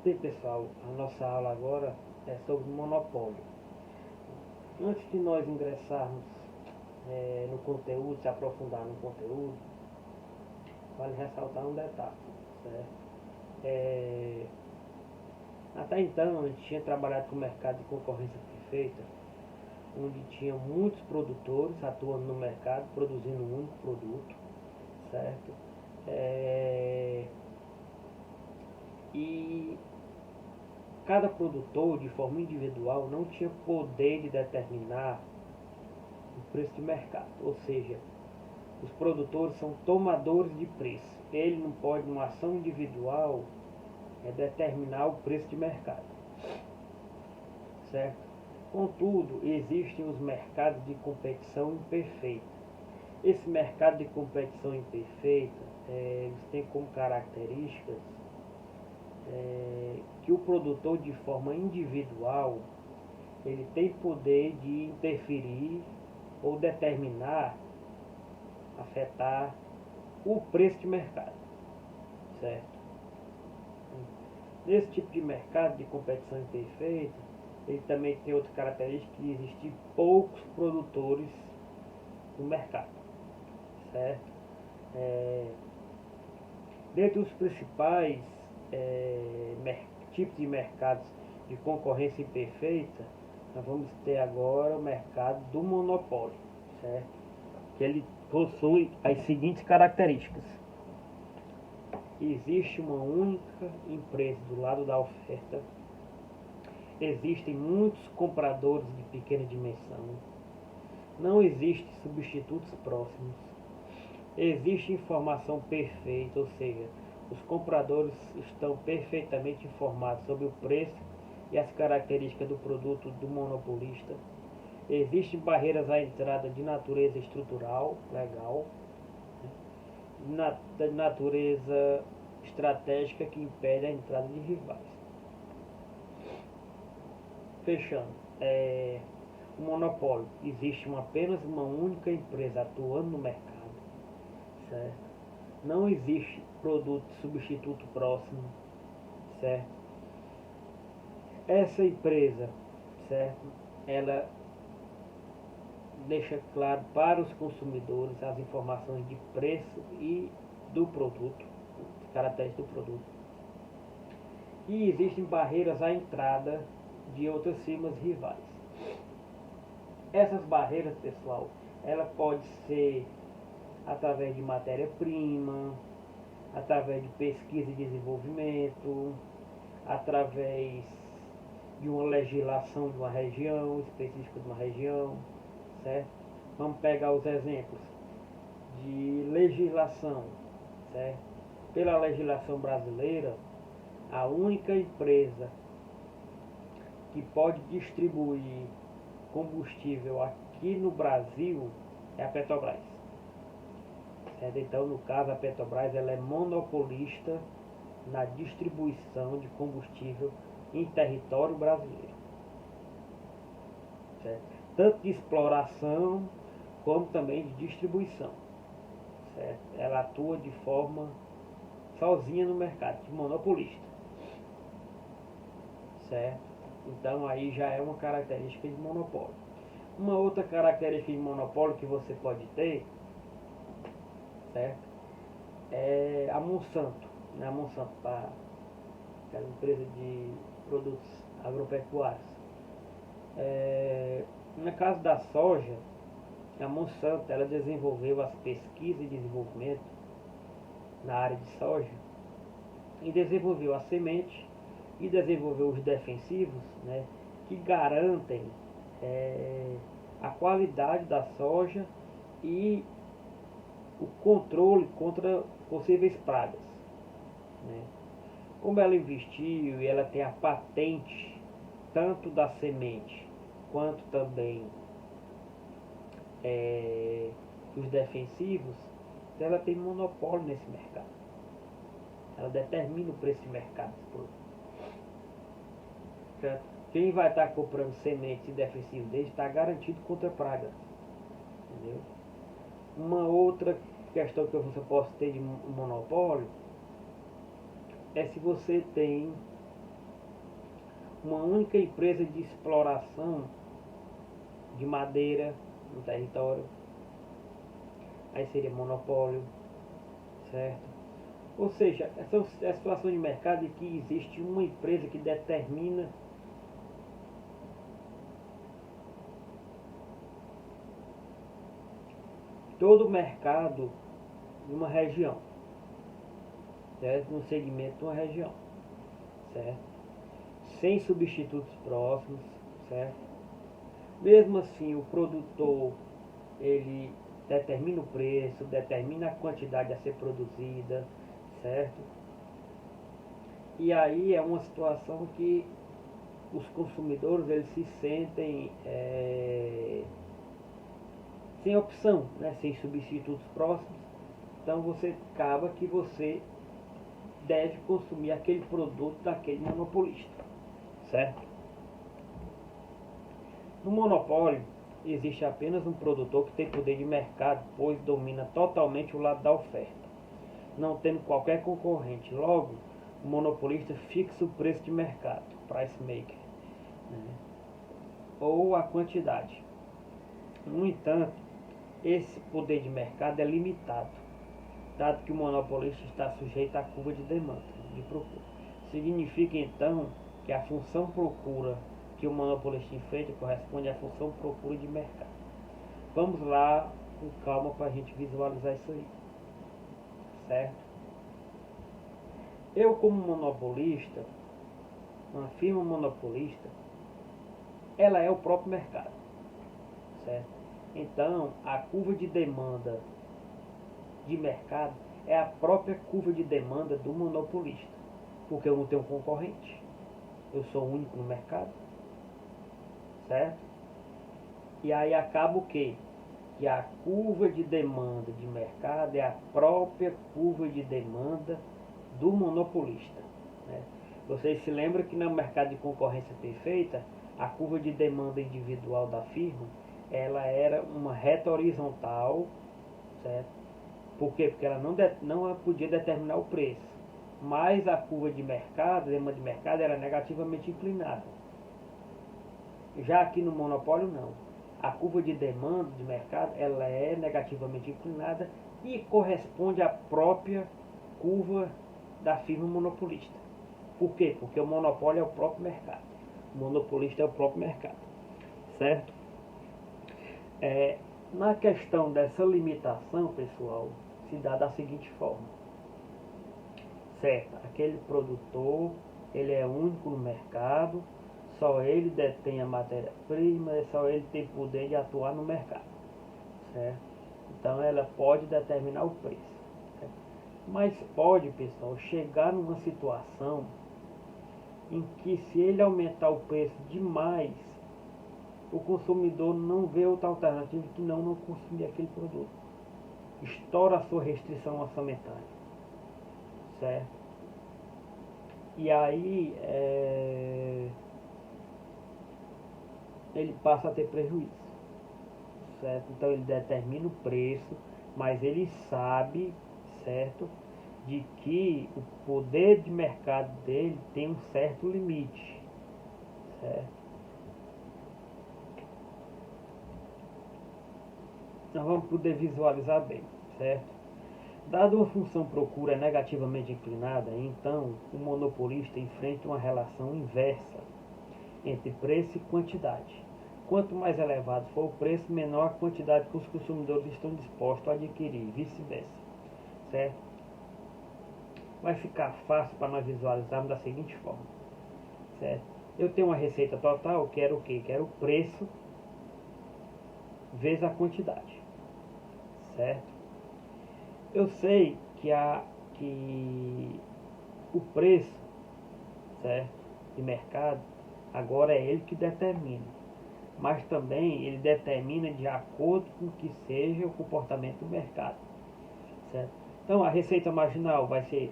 Bem, pessoal, a nossa aula agora é sobre monopólio. Antes de nós ingressarmos no conteúdo, se aprofundar no conteúdo, vale ressaltar um detalhe, certo? Até então, a gente tinha trabalhado com o mercado de concorrência perfeita, onde tinha muitos produtores atuando no mercado, produzindo um único produto, certo? E cada produtor, de forma individual, não tinha poder de determinar o preço de mercado. Ou seja, os produtores são tomadores de preço. Ele não pode, numa ação individual, determinar o preço de mercado. Certo? Contudo, existem os mercados de competição imperfeita. Esse mercado de competição imperfeita, eles têm como características que o produtor, de forma individual, ele tem poder de interferir ou determinar, afetar o preço de mercado, certo? Nesse tipo de mercado de competição imperfeita, ele também tem outra característica, que existem poucos produtores no mercado, certo? Dentre os principais tipos de mercados de concorrência imperfeita, nós vamos ter agora o mercado do monopólio, certo? Que ele possui as seguintes características: existe uma única empresa do lado da oferta, existem muitos compradores de pequena dimensão, não existem substitutos próximos, existe informação perfeita, ou seja, os compradores estão perfeitamente informados sobre o preço e as características do produto do monopolista. Existem barreiras à entrada de natureza estrutural, legal, de natureza estratégica, que impede a entrada de rivais. Fechando, o monopólio, existe apenas uma única empresa atuando no mercado, certo? Não existe produto substituto próximo, certo? Essa empresa, certo? Ela deixa claro para os consumidores as informações de preço e do produto, características do produto. E existem barreiras à entrada de outras firmas rivais. Essas barreiras, pessoal, ela pode ser através de matéria-prima, através de pesquisa e desenvolvimento, através de uma legislação de uma região, específica de uma região, certo? Vamos pegar os exemplos de legislação, certo? Pela legislação brasileira, a única empresa que pode distribuir combustível aqui no Brasil é a Petrobras. Certo? Então, no caso, a Petrobras ela é monopolista na distribuição de combustível em território brasileiro, certo? Tanto de exploração como também de distribuição, certo? Ela atua de forma sozinha no mercado, de monopolista, certo? Então aí já é uma característica de monopólio. Uma outra característica de monopólio que você pode ter, certo? É a Monsanto, né? A Monsanto, aquela empresa de produtos agropecuários. No caso da soja, a Monsanto ela desenvolveu as pesquisas e desenvolvimento na área de soja, e desenvolveu a semente e desenvolveu os defensivos, né, que garantem a qualidade da soja e o controle contra possíveis pragas, né. Como ela investiu e ela tem a patente tanto da semente quanto também dos defensivos, ela tem monopólio nesse mercado. Ela determina o preço de mercado desse produto. Certo? Quem vai estar comprando sementes e defensivos dele está garantido contra pragas. Entendeu? Uma outra questão que você pode ter de monopólio é se você tem uma única empresa de exploração de madeira no território, aí seria monopólio, certo? Ou seja, essa é a situação de mercado em que existe uma empresa que determina todo o mercado de uma região, certo? No segmento de uma região, certo? Sem substitutos próximos, certo? Mesmo assim, o produtor, ele determina o preço, determina a quantidade a ser produzida, certo? E aí é uma situação que os consumidores, eles se sentem sem opção, né? Sem substitutos próximos. Então você acaba que você deve consumir aquele produto daquele monopolista, certo? No monopólio, existe apenas um produtor que tem poder de mercado, pois domina totalmente o lado da oferta, não tendo qualquer concorrente. Logo, o monopolista fixa o preço de mercado, price maker, né? Ou a quantidade. No entanto, esse poder de mercado é limitado, dado que o monopolista está sujeito à curva de demanda, de procura. Significa então que a função procura que o monopolista enfrenta corresponde à função procura de mercado. Vamos lá com calma para a gente visualizar isso aí, certo? Eu, como monopolista, uma firma monopolista, ela é o próprio mercado, certo? Então, a curva de demanda de mercado é a própria curva de demanda do monopolista, porque eu não tenho concorrente, eu sou o único no mercado, certo? E aí acaba o quê? Que a curva de demanda de mercado é a própria curva de demanda do monopolista, né? Vocês se lembram que no mercado de concorrência perfeita, a curva de demanda individual da firma, ela era uma reta horizontal, certo? Por quê? Porque ela não podia determinar o preço. Mas a curva de mercado, demanda de mercado, era negativamente inclinada. Já aqui no monopólio, não. A curva de demanda de mercado, ela é negativamente inclinada e corresponde à própria curva da firma monopolista. Por quê? Porque o monopólio é o próprio mercado. O monopolista é o próprio mercado. Certo? Na questão dessa limitação, pessoal, se dá da seguinte forma. Certo? Aquele produtor, ele é único no mercado, só ele detém a matéria-prima, só ele tem poder de atuar no mercado, certo? Então ela pode determinar o preço, certo? Mas pode, pessoal, chegar numa situação em que, se ele aumentar o preço demais, o consumidor não vê outra alternativa que não consumir aquele produto. Estoura a sua restrição orçamentária, certo? E aí ele passa a ter prejuízo, certo? Então ele determina o preço, mas ele sabe, certo, de que o poder de mercado dele tem um certo limite, certo? Nós vamos poder visualizar bem, certo? Dado uma função procura negativamente inclinada, então o monopolista enfrenta uma relação inversa entre preço e quantidade. Quanto mais elevado for o preço, menor a quantidade que os consumidores estão dispostos a adquirir, vice-versa, certo? Vai ficar fácil para nós visualizarmos da seguinte forma, certo? Eu tenho uma receita total, quero o quê? Quero o preço vezes a quantidade, certo? Eu sei que o preço, certo, de mercado, agora é ele que determina, mas também ele determina de acordo com o que seja o comportamento do mercado, certo? Então a receita marginal vai ser